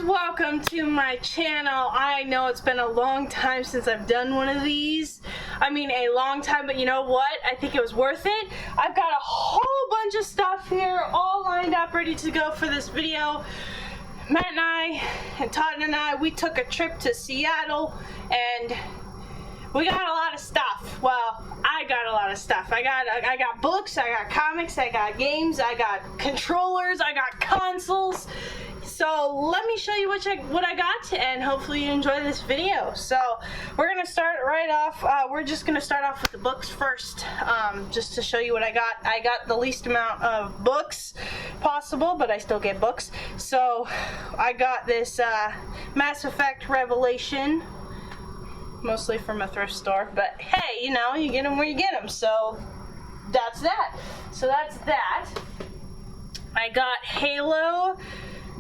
Welcome to my channel. I know it's been a long time since I've done one of these. I mean, a long time, but you know what? I think it was worth it. I've got a whole bunch of stuff here all lined up ready to go for this video. Matt and I and Todd and I, we took a trip to Seattle and we got a lot of stuff. Well, I got a lot of stuff. I got books, I got comics, I got games, I got controllers, I got consoles. So let me show you what I got, and hopefully you enjoy this video. So we're gonna start right off. We're just gonna start off with the books first, just to show you what I got. I got the least amount of books possible, but I still get books. So I got this Mass Effect Revelation, mostly from a thrift store. But hey, you know, you get them where you get them. So that's that. So that's that. I got Halo,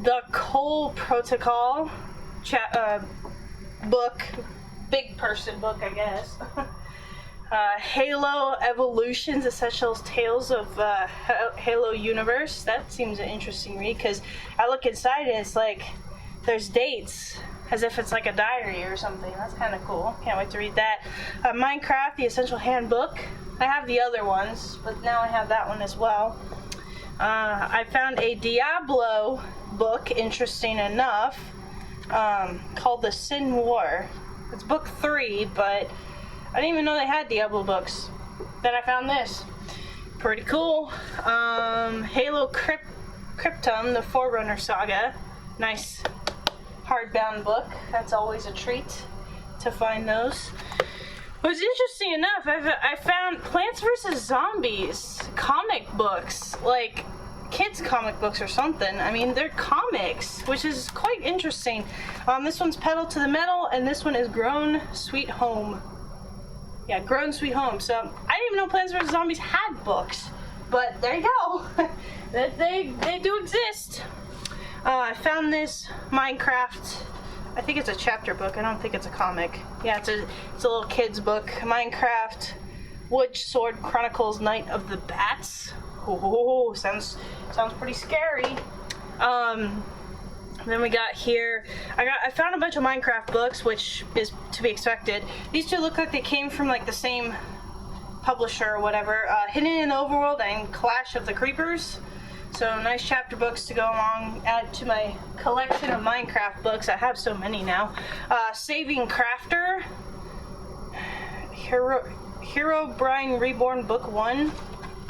the Cole Protocol book, big person book, I guess. Halo Evolutions, Essential Tales of Halo Universe. That seems an interesting read because I look inside and it's like there's dates as if it's like a diary or something. That's kind of cool. Can't wait to read that. Minecraft, the Essential Handbook. I have the other ones, but now I have that one as well. I found a Diablo book, interesting enough, called The Sin War. It's book 3, but I didn't even know they had Diablo books. Then I found this. Pretty cool. Halo Cryptum, the Forerunner Saga. Nice hardbound book. That's always a treat to find those. It was interesting enough, I found Plants vs. Zombies comic books, like kids comic books or something. I mean, they're comics, which is quite interesting. This one's Pedal to the Metal, and this one is Grown Sweet Home. Yeah, Grown Sweet Home. So I didn't even know Plants vs. Zombies had books, but there you go. they do exist. I found this Minecraft. I think it's a chapter book. I don't think it's a comic. Yeah, it's a little kid's book. Minecraft, Wood Sword Chronicles, Night of the Bats. Oh, sounds pretty scary. Then we got here. I found a bunch of Minecraft books, which is to be expected. These two look like they came from like the same publisher or whatever. Hidden in the Overworld and Clash of the Creepers. So nice chapter books to go along, add to my collection of Minecraft books. I have so many now. Saving Crafter, Hero Brian Reborn Book 1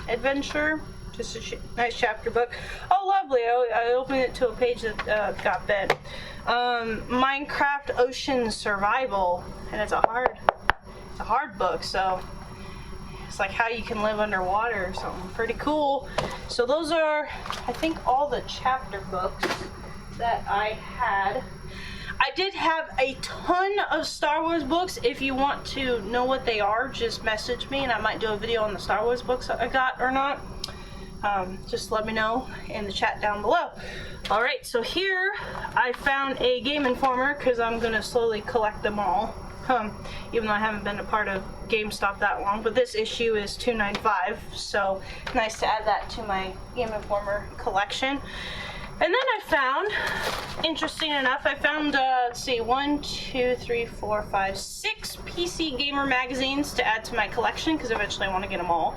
Adventure. Just a nice chapter book. Oh, lovely. I opened it to a page that got bent. Minecraft Ocean Survival, and it's a hard book, so it's like how you can live underwater or something. Pretty cool. So those are, I think, all the chapter books that I had. I did have a ton of Star Wars books. If you want to know what they are, just message me and I might do a video on the Star Wars books I got or not. Just let me know in the chat down below. Alright, so here I found a Game Informer because I'm going to slowly collect them all. Even though I haven't been a part of GameStop that long, but this issue is $2.95, so nice to add that to my Game Informer collection. And then I found, interesting enough, I found, let's see, 1, 2, 3, 4, 5, 6 PC Gamer magazines to add to my collection, because eventually I want to get them all,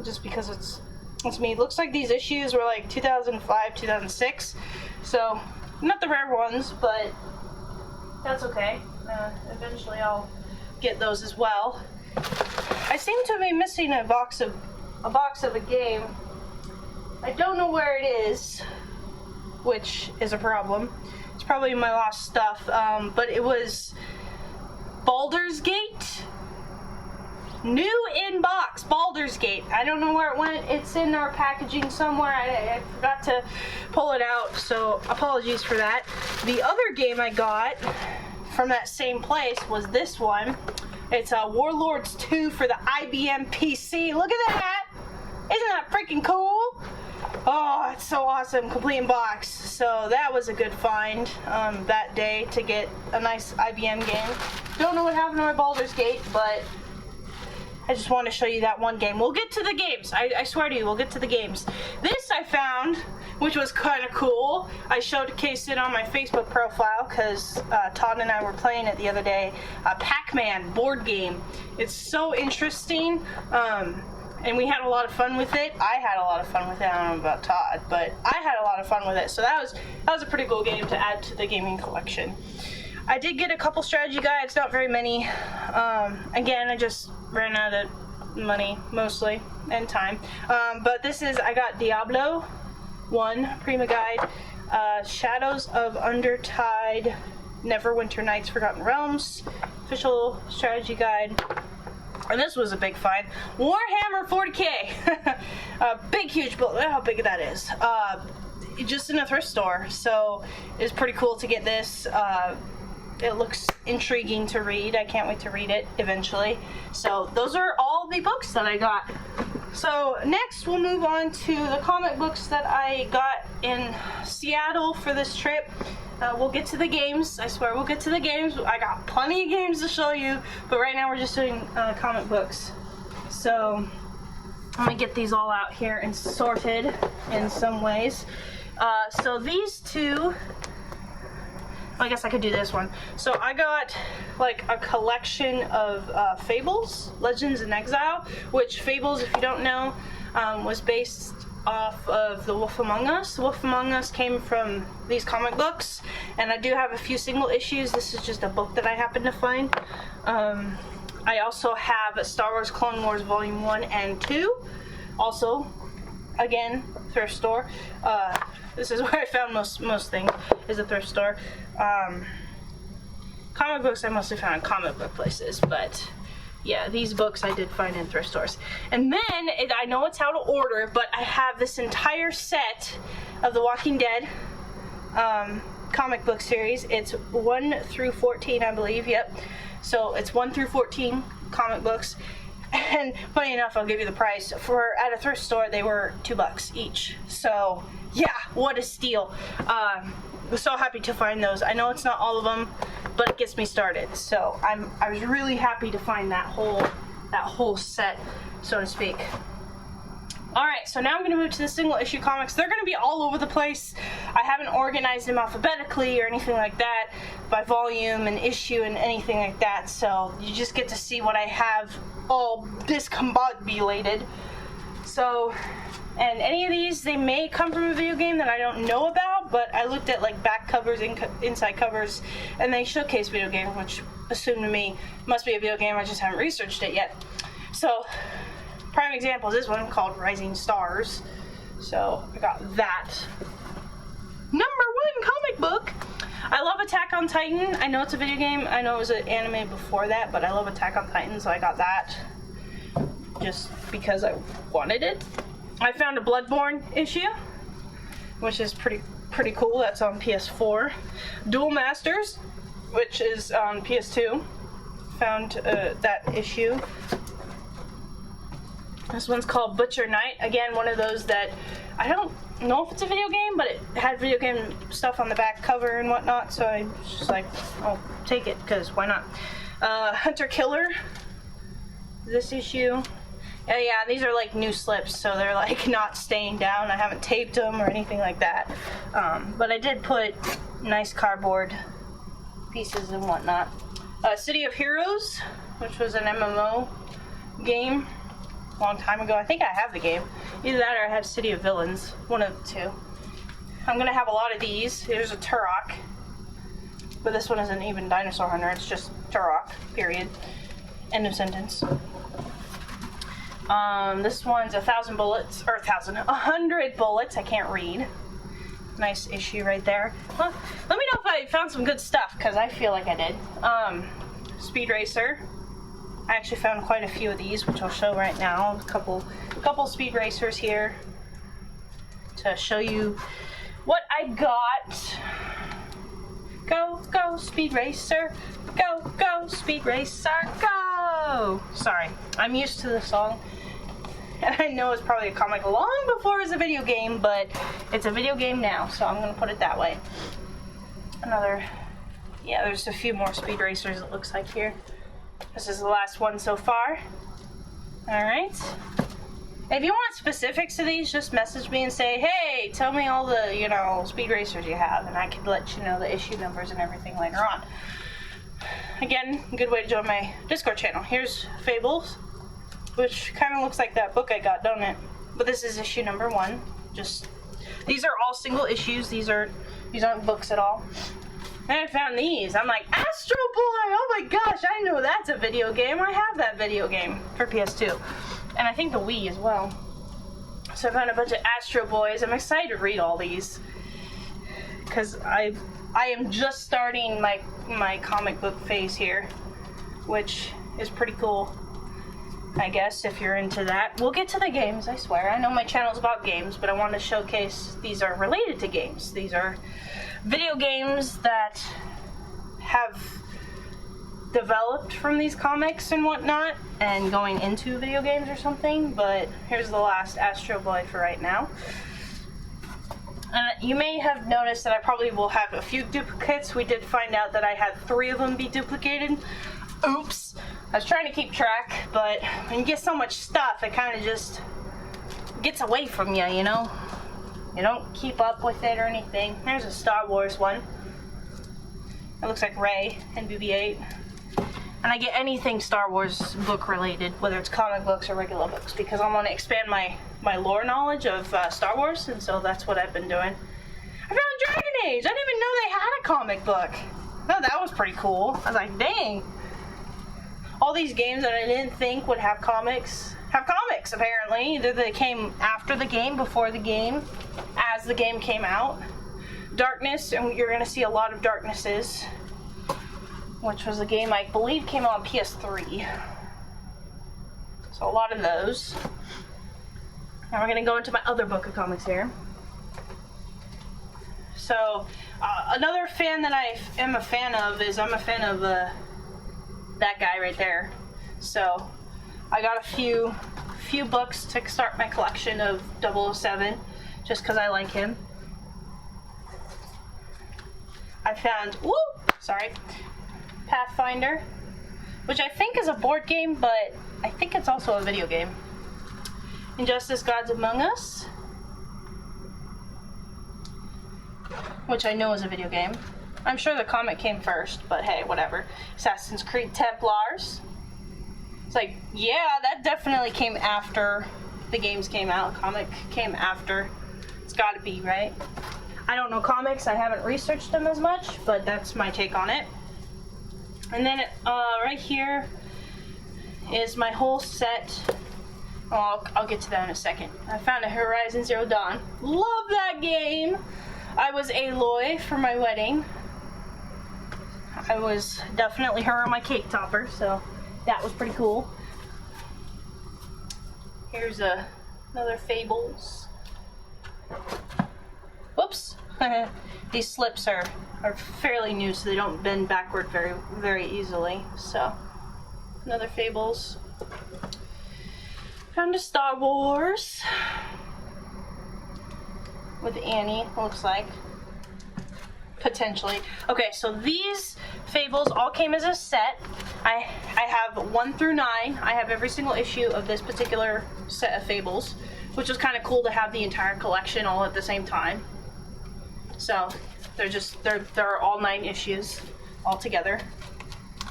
just because it's me. It looks like these issues were like 2005, 2006, so not the rare ones, but that's okay. Eventually I'll get those as well. I seem to be missing a box of a game. I don't know where it is, which is a problem. It's probably my lost stuff, but it was New in box, Baldur's Gate. I don't know where it went. It's in our packaging somewhere. I forgot to pull it out, so apologies for that. The other game I got from that same place was this one. It's Warlords 2 for the IBM PC. Look at that! Isn't that freaking cool? Oh, it's so awesome. Complete in box. So that was a good find that day to get a nice IBM game. Don't know what happened to my Baldur's Gate, but I just want to show you that one game. We'll get to the games. I swear to you, we'll get to the games. This I found, which was kind of cool. I showcased it on my Facebook profile because Todd and I were playing it the other day. A Pac-Man board game. It's so interesting, and we had a lot of fun with it. I had a lot of fun with it. I don't know about Todd, but I had a lot of fun with it. So that was a pretty cool game to add to the gaming collection. I did get a couple strategy guides, not very many. Again, I just ran out of money, mostly, and time. But I got Diablo 1 Prima Guide, Shadows of Undertide, Neverwinter Nights, Forgotten Realms, official strategy guide. And this was a big find. Warhammer 40K. A big, huge book. Look how big that is. Just in a thrift store. So it's pretty cool to get this. It looks intriguing to read. I can't wait to read it eventually. So those are all the books that I got. So next we'll move on to the comic books that I got in Seattle for this trip. We'll get to the games. I swear we'll get to the games. I got plenty of games to show you, but right now we're just doing comic books. So I'm gonna get these all out here and sorted in some ways. So these two, I guess I could do this one. So I got like a collection of Fables, Legends in Exile, which Fables, if you don't know, was based off of The Wolf Among Us. The Wolf Among Us came from these comic books, and I do have a few single issues. This is just a book that I happened to find. I also have a Star Wars Clone Wars Volume 1 and 2. Also, again, thrift store. This is where I found most things, is a thrift store. Comic books I mostly found in comic book places, but yeah, these books I did find in thrift stores. And then, I know it's out of order, but I have this entire set of The Walking Dead comic book series. It's 1 through 14, I believe, yep. So it's 1 through 14 comic books. And funny enough, I'll give you the price. At a thrift store, they were $2 each. So yeah, what a steal. I was so happy to find those. I know it's not all of them, but it gets me started. So I was really happy to find that whole set, so to speak. Alright, so now I'm going to move to the single issue comics. They're going to be all over the place. I haven't organized them alphabetically or anything like that, by volume and issue and anything like that. So you just get to see what I have all discombobulated. So, and any of these, they may come from a video game that I don't know about, but I looked at like back covers, inside covers, and they showcase video games, which assumed to me must be a video game. I just haven't researched it yet. So, prime example is this one called Rising Stars. So I got that. Number 1 comic book. I love Attack on Titan. I know it's a video game. I know it was an anime before that, but I love Attack on Titan, so I got that just because I wanted it. I found a Bloodborne issue, which is pretty cool. That's on PS4. Duel Masters, which is on PS2. Found that issue. This one's called Butcher Knight. Again, one of those that I don't know if it's a video game, but it had video game stuff on the back cover and whatnot, so I was just like, I'll take it, because why not? Hunter Killer, this issue. Yeah, these are like new slips, so they're like not staying down. I haven't taped them or anything like that. But I did put nice cardboard pieces and whatnot. City of Heroes, which was an MMO game a long time ago. I think I have the game. Either that or I have City of Villains. One of the two. I'm going to have a lot of these. Here's a Turok. But this one isn't even Dinosaur Hunter. It's just Turok, period. End of sentence. This one's 1,000 bullets. Or 100 bullets. I can't read. Nice issue right there. Well, let me know if I found some good stuff, because I feel like I did. Speed Racer. I actually found quite a few of these, which I'll show right now. A couple speed racers here to show you what I got. Go, go, speed racer. Go, go, speed racer, go! Sorry, I'm used to the song. And I know it's probably a comic long before it was a video game, but it's a video game now, so I'm gonna put it that way. Yeah, there's a few more speed racers it looks like here. This is the last one so far. Alright. If you want specifics to these, just message me and say, hey, tell me all the, you know, speed racers you have, and I can let you know the issue numbers and everything later on. Again, a good way to join my Discord channel. Here's Fables, which kind of looks like that book I got, don't it? But this is issue number 1. These are all single issues. These aren't books at all. And I found these. I'm like, Astro Boy! Oh my gosh, I know that's a video game. I have that video game for PS2. And I think the Wii as well. So I found a bunch of Astro Boys. I'm excited to read all these. Because I am just starting my comic book phase here. Which is pretty cool. I guess, if you're into that. We'll get to the games, I swear. I know my channel's about games, but I want to showcase these are related to games. These are video games that have developed from these comics and whatnot, and going into video games or something, but here's the last Astro Boy for right now. You may have noticed that I probably will have a few duplicates. We did find out that I had 3 of them be duplicated. Oops! I was trying to keep track, but when you get so much stuff, it kind of just gets away from you, you know? You don't keep up with it or anything. There's a Star Wars one. It looks like Rey and BB-8. And I get anything Star Wars book related, whether it's comic books or regular books, because I want to expand my lore knowledge of Star Wars, and so that's what I've been doing. I found Dragon Age! I didn't even know they had a comic book. Oh, that was pretty cool. I was like, dang. All these games that I didn't think would have comics apparently. Either they came after the game, before the game, as the game came out. Darkness, and you're going to see a lot of Darknesses, which was a game I believe came out on PS3. So a lot of those. Now we're going to go into my other book of comics here. So another fan that I am a fan of is I'm a fan of that guy right there. So I got a few books to start my collection of 007 just because I like him. I found Pathfinder, which I think is a board game, but I think it's also a video game. Injustice Gods Among Us, which I know is a video game. I'm sure the comic came first, but hey, whatever. Assassin's Creed Templars. It's like, yeah, that definitely came after the games came out. Comic came after. It's gotta be, right? I don't know comics. I haven't researched them as much, but that's my take on it. And then right here is my whole set. Oh, I'll get to that in a second. I found a Horizon Zero Dawn. Love that game! I was Aloy for my wedding. I was definitely her on my cake topper, so that was pretty cool. Here's another Fables. Whoops! These slips are fairly new, so they don't bend backward very easily. So, another Fables. Found a Star Wars with Annie, looks like. Potentially. Okay, so these Fables all came as a set. I have 1 through 9. I have every single issue of this particular set of Fables, which was kind of cool to have the entire collection all at the same time. So they're all 9 issues all together.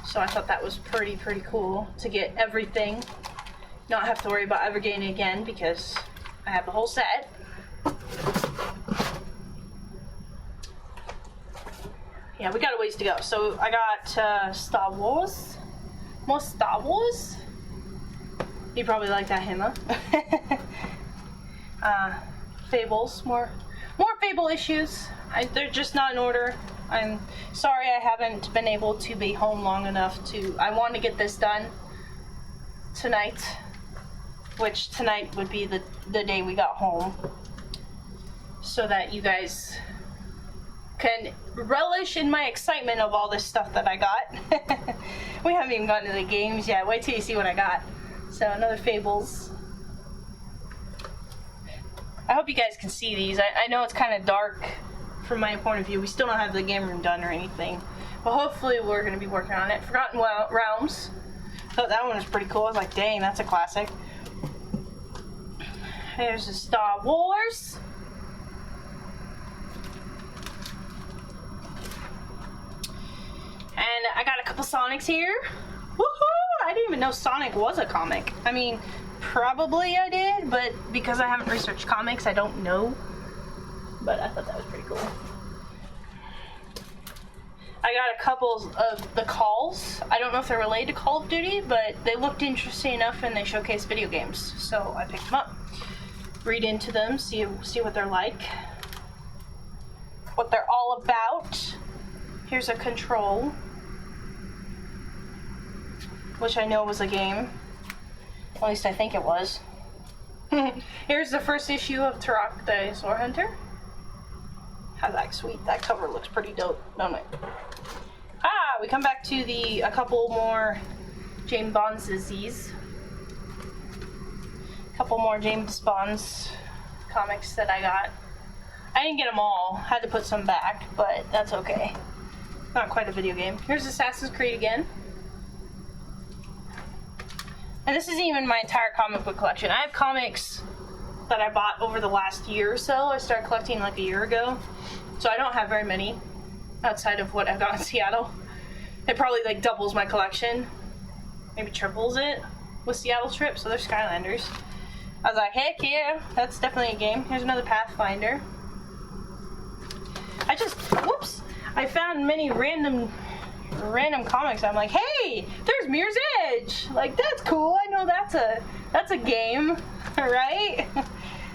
So I thought that was pretty cool to get everything. Not have to worry about ever getting it again because I have the whole set. Yeah, we got a ways to go. So I got Star Wars. More Star Wars. You probably like that hymn, huh? Fables. More Fable issues. They're just not in order. I'm sorry I haven't been able to be home long enough to... I want to get this done, tonight, which tonight would be the day we got home, so that you guys can relish in my excitement of all this stuff that I got. We haven't even gotten to the games yet. Wait till you see what I got. So another Fables. I hope you guys can see these. I know it's kind of dark from my point of view. We still don't have the game room done or anything, but hopefully we're going to be working on it. Forgotten Realms. Thought that one was pretty cool. I was like, dang, that's a classic. There's the Star Wars. And I got a couple Sonics here. Woohoo! I didn't even know Sonic was a comic. I mean, probably I did, but because I haven't researched comics, I don't know. But I thought that was pretty cool. I got a couple of the calls. I don't know if they're related to Call of Duty, but they looked interesting enough and they showcase video games. So I picked them up. Read into them, see what they're like. What they're all about. Here's a Control, which I know was a game. At least I think it was. Here's the first issue of Turok the Sword Hunter. How that sweet. That cover looks pretty dope, don't it? We come back to a couple more James Bond's disease. A couple more James Bond's comics that I got. I didn't get them all. Had to put some back, but that's okay. Not quite a video game. Here's Assassin's Creed again. And this isn't even my entire comic book collection. I have comics that I bought over the last year or so. I started collecting like a year ago. So I don't have very many outside of what I got in Seattle. It probably like doubles my collection. Maybe triples it with Seattle trip. So they're Skylanders. I was like, heck yeah, that's definitely a game. Here's another Pathfinder. Whoops! I found many random comics. I'm like, hey, there's Mirror's Edge. Like, that's cool. I know that's a game, right?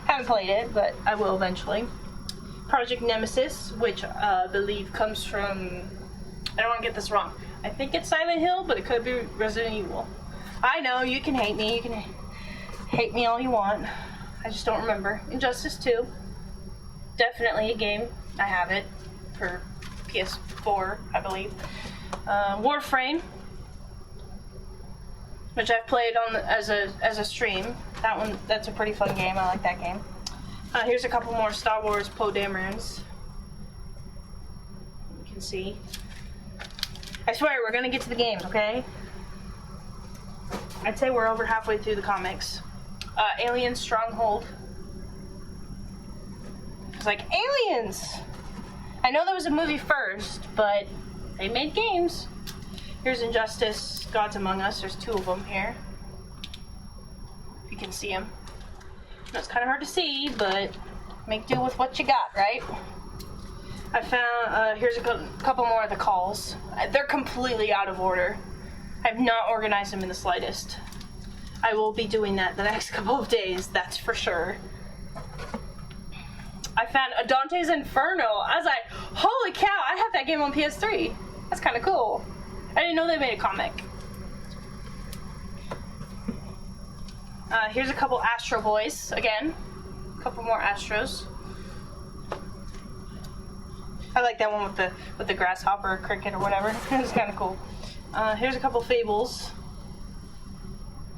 Haven't played it, but I will eventually. Project Nemesis, which I believe comes from, I don't want to get this wrong. I think it's Silent Hill, but it could be Resident Evil. I know, you can hate me. You can hate me all you want. I just don't remember. Injustice 2. Definitely a game. I have it for PS4, I believe. Warframe, which I've played on as a stream. That's a pretty fun game. I like that game. Here's a couple more Star Wars Poe Damerons. You can see. I swear, we're gonna get to the games, okay? I'd say we're over halfway through the comics. Alien Stronghold. It's like, aliens! I know there was a movie first, but they made games. Here's Injustice, Gods Among Us. There's two of them here. You can see them. It's kind of hard to see, but make do with what you got, right? I found, here's a couple more of the calls. They're completely out of order. I've not organized them in the slightest. I will be doing that the next couple of days, that's for sure. I found a Dante's Inferno. I was like, holy cow, I have that game on PS3. That's kind of cool. I didn't know they made a comic. Here's a couple Astro Boys, again. A couple more Astros. I like that one with the grasshopper or cricket or whatever. It's kind of cool. Here's a couple Fables.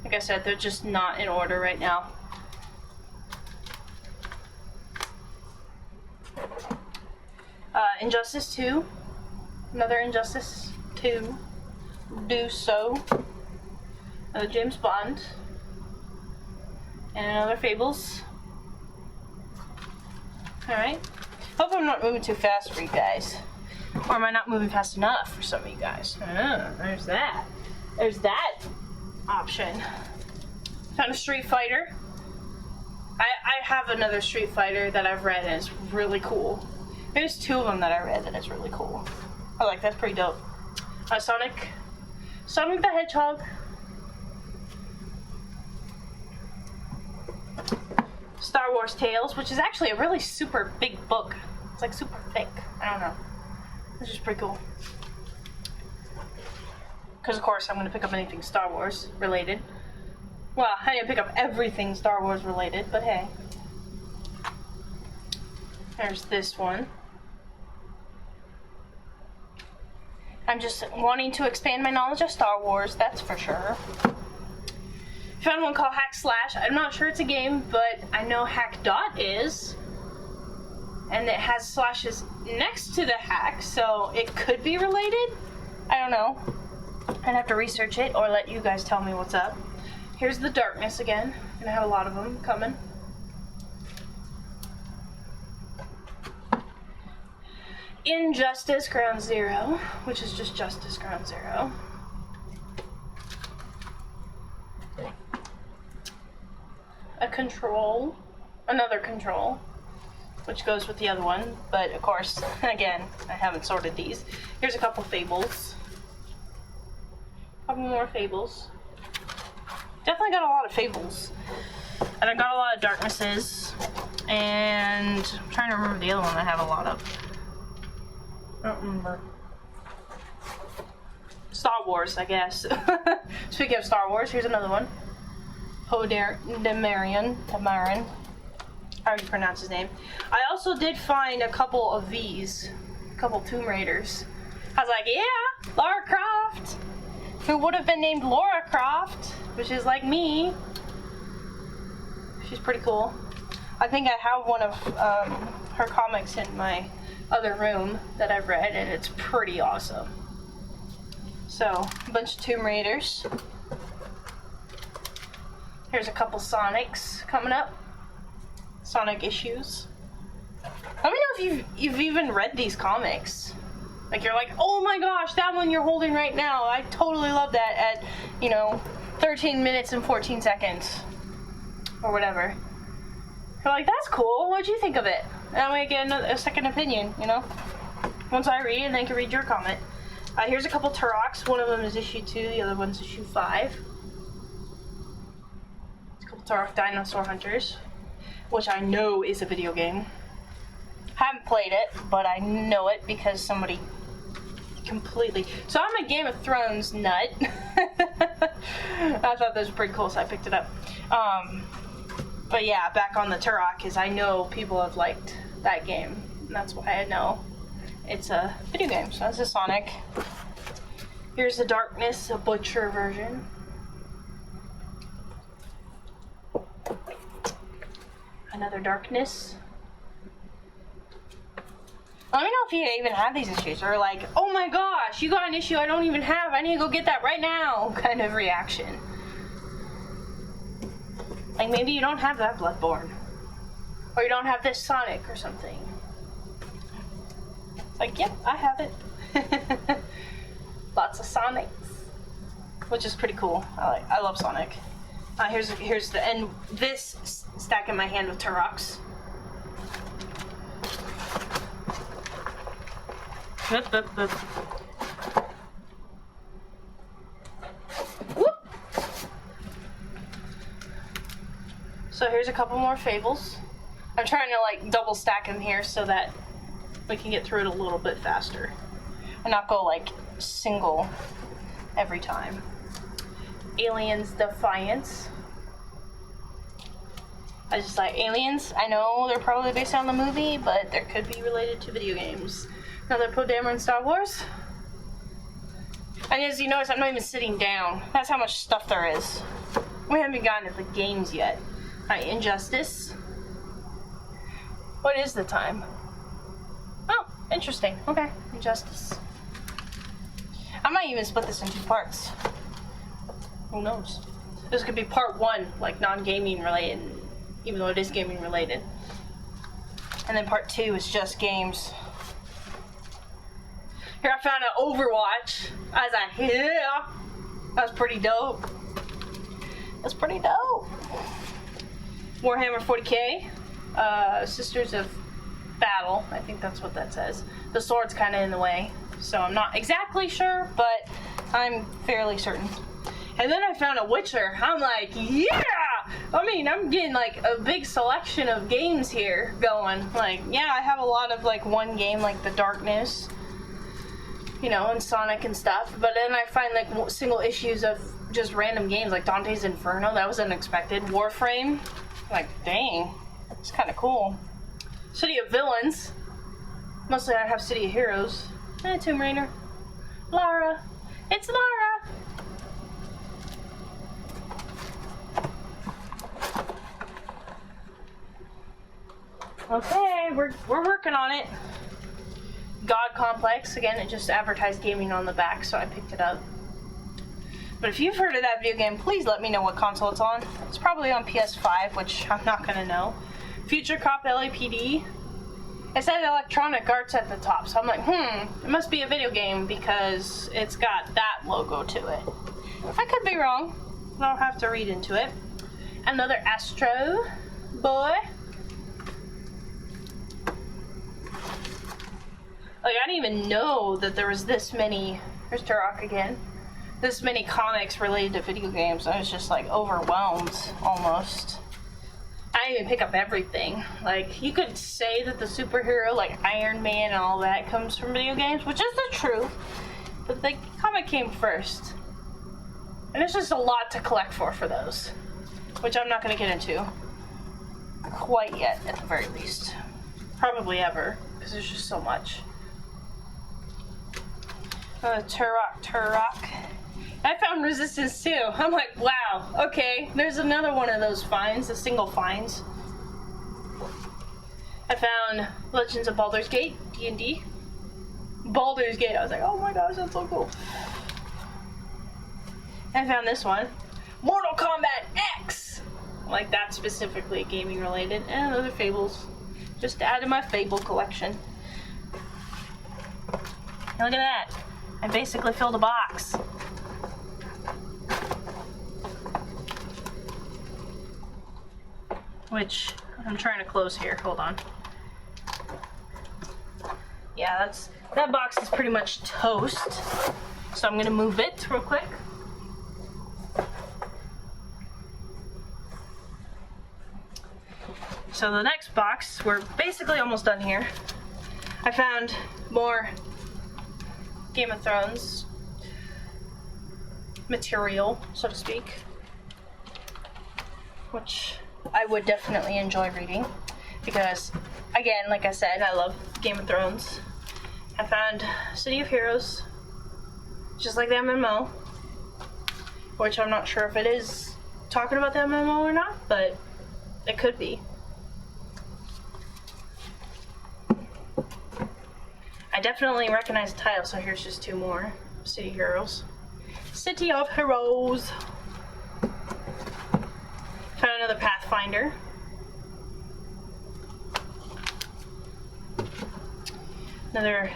Like I said, they're just not in order right now. Injustice 2. Another Injustice 2. Do So. Another James Bond. And another Fables. Alright. Hope I'm not moving too fast for you guys. Or am I not moving fast enough for some of you guys? There's that. There's that option. Found a Street Fighter. I have another Street Fighter that I've read and it's really cool. There's two of them that I read and it's really cool. I like that's pretty dope. Sonic the Hedgehog. Star Wars Tales, which is actually a really super big book. It's like super thick. I don't know. This is pretty cool. Because of course I'm going to pick up anything Star Wars related. Well, I didn't pick up everything Star Wars related, but hey. There's this one. I'm just wanting to expand my knowledge of Star Wars, that's for sure. Found one called Hack Slash. I'm not sure it's a game, but I know Hack Dot is. And it has slashes next to the hack, so it could be related. I don't know. I'd have to research it or let you guys tell me what's up. Here's the Darkness again. I'm gonna have a lot of them coming. Injustice Ground Zero, which is just Justice Ground Zero. A Control, another Control, which goes with the other one, but of course, again, I haven't sorted these. Here's a couple Fables. Couple more Fables. Definitely got a lot of Fables. And I got a lot of Darknesses. And I'm trying to remember the other one I have a lot of. I don't remember. Star Wars, I guess. Speaking of Star Wars, here's another one. Tamarin. How do you pronounce his name? I also did find a couple of these. A couple Tomb Raiders. I was like, yeah, Lara Croft. Who would have been named Laura Croft, which is like me. She's pretty cool. I think I have one of her comics in my other room that I've read, and it's pretty awesome. So, a bunch of Tomb Raiders. Here's a couple Sonics coming up. Sonic issues. Let me know if you've even read these comics. Like, you're like, oh my gosh, that one you're holding right now. I totally love that at, 13 minutes and 14 seconds. Or whatever. You're like, that's cool. What'd you think of it? And we get a second opinion, Once I read it, and then I can read your comment. Here's a couple Turoks. One of them is issue 2, the other one's issue 5. A couple Turok Dinosaur Hunters, which I know is a video game. Haven't played it, but I know it because somebody completely... So I'm a Game of Thrones nut. I thought that was pretty cool, so I picked it up. But yeah, back on the Turok, because I know people have liked that game. And that's why I know it's a video game. So that's a Sonic. Here's the Darkness, a Butcher version. Another Darkness. Let me know if you even have these issues, or like, oh my gosh, you got an issue I don't even have, I need to go get that right now, kind of reaction. Like, maybe you don't have that Bloodborne. Or you don't have this Sonic or something. Like, yep, I have it. Lots of Sonics. Which is pretty cool. I love Sonic. Here's the, and this stack in my hand with Turoks. Whoop. So here's a couple more Fables. I'm trying to like double stack them here so that we can get through it a little bit faster and not go like single every time. Aliens Defiance. I just like Aliens. I know they're probably based on the movie, but they could be related to video games. Another Podameron Star Wars. And as you notice, I'm not even sitting down. That's how much stuff there is. We haven't gotten to the games yet. Alright, Injustice. What is the time? Oh, interesting. Okay, Injustice. I might even split this in 2 parts. Who knows? This could be part 1, like non-gaming related, even though it is gaming related. And then part 2 is just games. Here I found an Overwatch. I was like, yeah. That was pretty dope. That's pretty dope. Warhammer 40k. Sisters of Battle. I think that's what that says. The sword's kind of in the way, so I'm not exactly sure, but I'm fairly certain. And then I found a Witcher. I'm like, yeah! I mean, I'm getting like a big selection of games here going. Like, yeah, I have a lot of like one game, like The Darkness. you know, and Sonic and stuff. But then I find like single issues of just random games, like Dante's Inferno. That was unexpected. Warframe, like dang, it's kind of cool. City of Villains. Mostly I have City of Heroes. Tomb Raider. Lara. It's Lara. Okay, we're working on it. God Complex, again, it just advertised gaming on the back, so I picked it up. But if you've heard of that video game, please let me know what console it's on. It's probably on PS5, which I'm not gonna know. Future Cop LAPD. It says Electronic Arts at the top, so I'm like, it must be a video game because it's got that logo to it. I could be wrong. I don't have to read into it. Another Astro Boy. Like, I didn't even know that there was this many, there's Turok again, this many comics related to video games. I was just like overwhelmed almost. I didn't even pick up everything. Like, you could say that the superhero, like Iron Man and all that, comes from video games, which is the truth, but the comic came first. And it's just a lot to collect for those, which I'm not going to get into quite yet, at the very least. Probably ever, because there's just so much. Turok. I found Resistance 2. I'm like, wow, okay, there's another one of those finds, the single finds. I found Legends of Baldur's Gate, D&D. Baldur's Gate, I was like, oh my gosh, that's so cool. I found this one, Mortal Kombat X! Like, that's specifically gaming related, and other Fables. Just to add to my Fable collection. And look at that. I basically filled a box. Which I'm trying to close here. Hold on. Yeah, that box is pretty much toast. So I'm gonna move it real quick. So the next box, we're basically almost done here. I found more Game of Thrones material, so to speak, which I would definitely enjoy reading because, again, like I said, I love Game of Thrones. I found City of Heroes, just like the MMO, which I'm not sure if it is talking about the MMO or not, but it could be. I definitely recognize the title, so here's just two more. City Heroes. City of Heroes. Found another Pathfinder. Another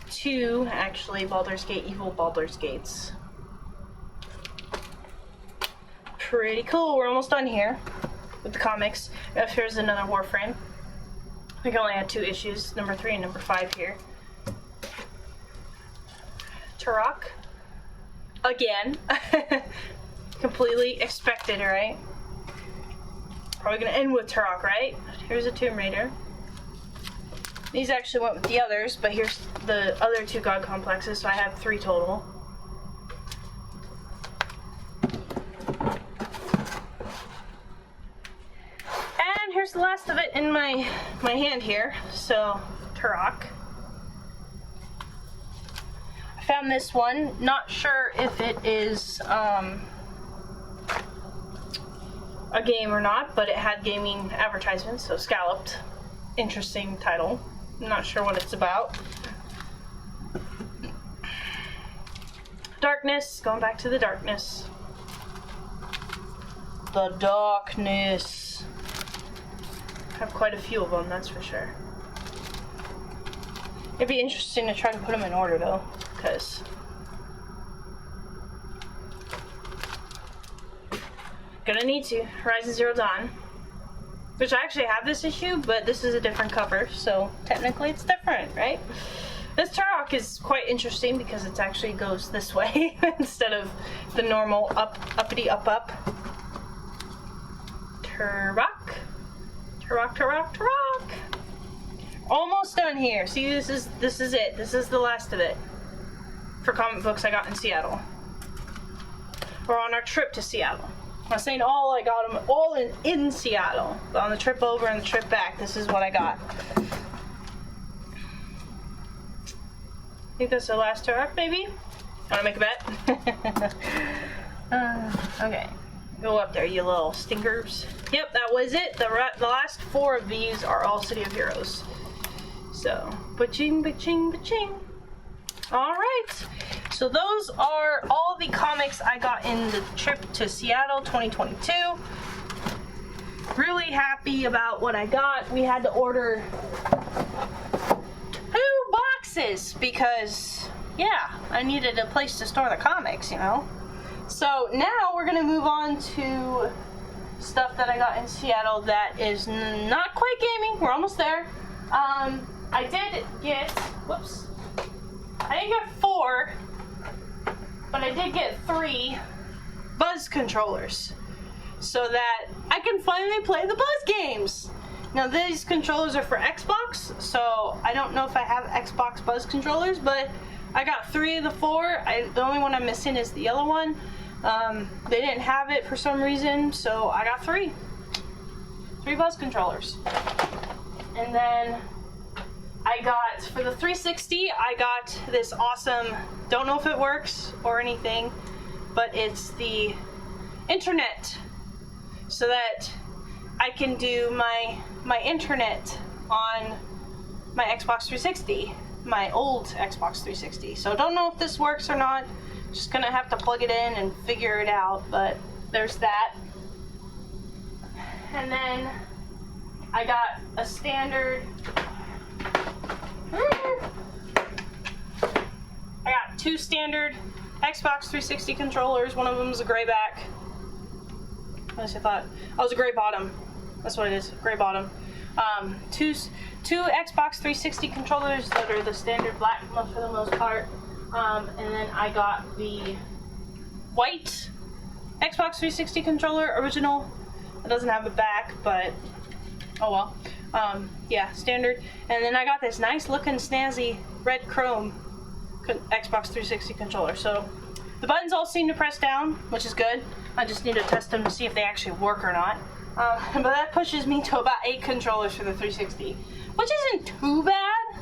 two, actually, Baldur's Gate, Evil Baldur's Gates. Pretty cool. We're almost done here with the comics. Here's another Warframe. I think I only had 2 issues, number 3 and number 5 here. Turok. Again. Completely expected, right? Probably gonna end with Turok, right? Here's a Tomb Raider. These actually went with the others, but here's the other 2 God Complexes, so I have 3 total. And here's the last of it in my hand here, so Turok. I found this one, not sure if it is a game or not, but it had gaming advertisements, so Scalloped. Interesting title. I'm not sure what it's about. Darkness, going back to the darkness. The darkness. I have quite a few of them, that's for sure. It'd be interesting to try to put them in order though, because gonna need to. Horizon Zero Dawn. Which I actually have this issue, but this is a different cover, so technically it's different, right? This Turok is quite interesting because it actually goes this way instead of the normal uppity up. Turok. Almost done here. See, this is it. This is the last of it. for comic books I got in Seattle. Or on our trip to Seattle. I'm not saying all, I got them all in Seattle. But on the trip over and the trip back, this is what I got. I think that's the last turret, maybe? Wanna make a bet? Okay. Go up there, you little stinkers. Yep, that was it. The last 4 of these are all City of Heroes. So, ba-ching, ba-ching, ba-ching. Alright. So those are all the comics I got in the trip to Seattle 2022. Really happy about what I got. We had to order 2 boxes because, yeah, I needed a place to store the comics, you know. So now we're gonna move on to stuff that I got in Seattle that is not quite gaming. We're almost there. I did get, whoops, I didn't get 4, but I did get 3 Buzz controllers so that I can finally play the Buzz games. Now these controllers are for Xbox, so I don't know if I have Xbox Buzz controllers, but I got 3 of the 4. The only one I'm missing is the yellow one. They didn't have it for some reason, so I got 3 Buzz controllers. And then I got, for the 360, I got this awesome, don't know if it works or anything, but it's the internet, so that I can do my internet on my Xbox 360, my old Xbox 360. So don't know if this works or not. Just gonna have to plug it in and figure it out, but there's that. And then I got a standard, I got 2 standard Xbox 360 controllers. One of them is a gray back. At least I thought. Oh, it's a gray bottom. That's what it is, gray bottom. Two Xbox 360 controllers that are the standard black for the most part. And then I got the white Xbox 360 controller, original. It doesn't have a back, but oh well. Yeah, standard. And then I got this nice looking snazzy red chrome Xbox 360 controller. So the buttons all seem to press down, which is good. I just need to test them to see if they actually work or not. But that pushes me to about 8 controllers for the 360, which isn't too bad,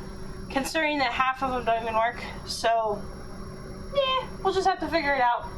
considering that half of them don't even work. So, yeah, we'll just have to figure it out.